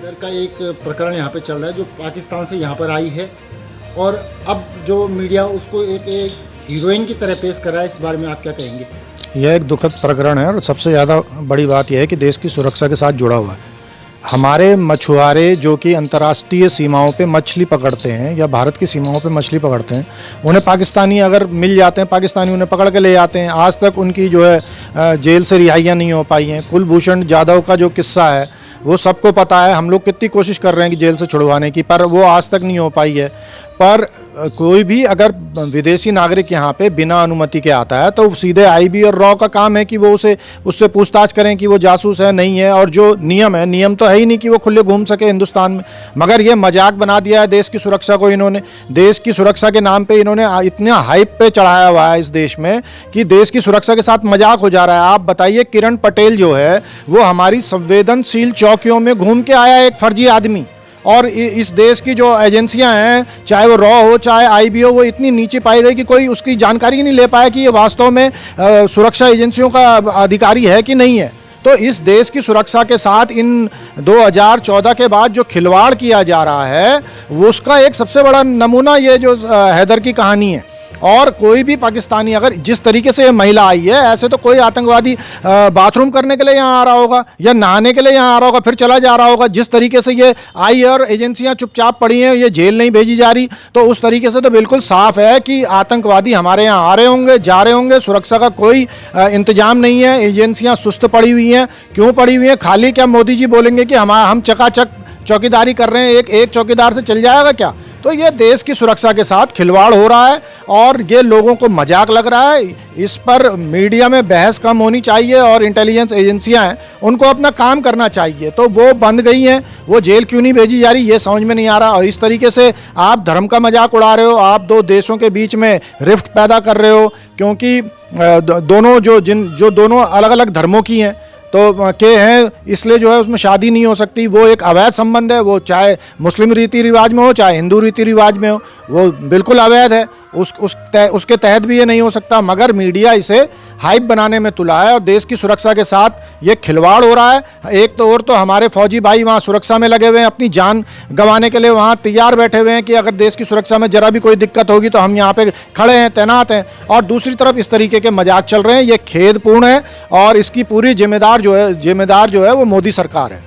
Murder का एक प्रकरण यहाँ पे चल रहा है जो पाकिस्तान से यहाँ पर आई है और अब जो मीडिया उसको एक हीरोइन की तरह पेश कर रहा है, इस बारे में आप क्या कहेंगे? यह एक दुखद प्रकरण है और सबसे ज़्यादा बड़ी बात यह है कि देश की सुरक्षा के साथ जुड़ा हुआ है। हमारे मछुआरे जो कि अंतर्राष्ट्रीय सीमाओं पे मछली पकड़ते हैं या भारत की सीमाओं पे मछली पकड़ते हैं, उन्हें पाकिस्तानी अगर मिल जाते हैं, पाकिस्तानी उन्हें पकड़ के ले जाते हैं। आज तक उनकी जो है जेल से रिहाइयाँ नहीं हो पाई हैं। कुलभूषण जाधव का जो किस्सा है वो सबको पता है। हम लोग कितनी कोशिश कर रहे हैं कि जेल से छुड़वाने की, पर वो आज तक नहीं हो पाई है। पर कोई भी अगर विदेशी नागरिक यहाँ पे बिना अनुमति के आता है तो सीधे आईबी और रॉ का काम है कि वो उससे पूछताछ करें कि वो जासूस है नहीं है। और जो नियम है, नियम तो है ही नहीं कि वो खुले घूम सके हिंदुस्तान में, मगर ये मजाक बना दिया है देश की सुरक्षा को। इन्होंने देश की सुरक्षा के नाम पे इन्होंने इतना हाइप पे चढ़ाया हुआ है इस देश में कि देश की सुरक्षा के साथ मजाक हो जा रहा है। आप बताइए, किरण पटेल जो है वो हमारी संवेदनशील चौकियों में घूम के आया एक फर्जी आदमी, और इस देश की जो एजेंसियां हैं, चाहे वो रॉ हो चाहे आईबी हो, वो इतनी नीचे पाई गई कि कोई उसकी जानकारी नहीं ले पाया कि ये वास्तव में सुरक्षा एजेंसियों का अधिकारी है कि नहीं है। तो इस देश की सुरक्षा के साथ इन 2014 के बाद जो खिलवाड़ किया जा रहा है उसका एक सबसे बड़ा नमूना ये जो हैदर की कहानी है। और कोई भी पाकिस्तानी अगर जिस तरीके से ये महिला आई है, ऐसे तो कोई आतंकवादी बाथरूम करने के लिए यहाँ आ रहा होगा या नहाने के लिए यहाँ आ रहा होगा फिर चला जा रहा होगा। जिस तरीके से ये आई और एजेंसियाँ चुपचाप पड़ी हैं, ये जेल नहीं भेजी जा रही, तो उस तरीके से तो बिल्कुल साफ है कि आतंकवादी हमारे यहाँ आ रहे होंगे, जा रहे होंगे। सुरक्षा का कोई इंतजाम नहीं है, एजेंसियाँ सुस्त पड़ी हुई हैं। क्यों पड़ी हुई हैं? खाली क्या मोदी जी बोलेंगे कि हम चकाचक चौकीदारी कर रहे हैं, एक चौकीदार से चल जाएगा क्या? तो ये देश की सुरक्षा के साथ खिलवाड़ हो रहा है और ये लोगों को मजाक लग रहा है। इस पर मीडिया में बहस कम होनी चाहिए और इंटेलिजेंस एजेंसियां हैं उनको अपना काम करना चाहिए। तो वो बंद गई हैं, वो जेल क्यों नहीं भेजी जा रही ये समझ में नहीं आ रहा। और इस तरीके से आप धर्म का मजाक उड़ा रहे हो, आप दो देशों के बीच में रिफ्ट पैदा कर रहे हो, क्योंकि दोनों जो दोनों अलग अलग धर्मों की हैं तो के हैं, इसलिए जो है उसमें शादी नहीं हो सकती। वो एक अवैध संबंध है, वो चाहे मुस्लिम रीति रिवाज में हो चाहे हिंदू रीति रिवाज में हो, वो बिल्कुल अवैध है। उसके तहत भी ये नहीं हो सकता, मगर मीडिया इसे हाइप बनाने में तुला है और देश की सुरक्षा के साथ ये खिलवाड़ हो रहा है। एक तो और तो हमारे फौजी भाई वहाँ सुरक्षा में लगे हुए हैं, अपनी जान गंवाने के लिए वहाँ तैयार बैठे हुए हैं कि अगर देश की सुरक्षा में जरा भी कोई दिक्कत होगी तो हम यहाँ पे खड़े हैं, तैनात हैं। और दूसरी तरफ इस तरीके के मजाक चल रहे हैं, ये खेदपूर्ण है और इसकी पूरी जिम्मेदार जो है वो मोदी सरकार है।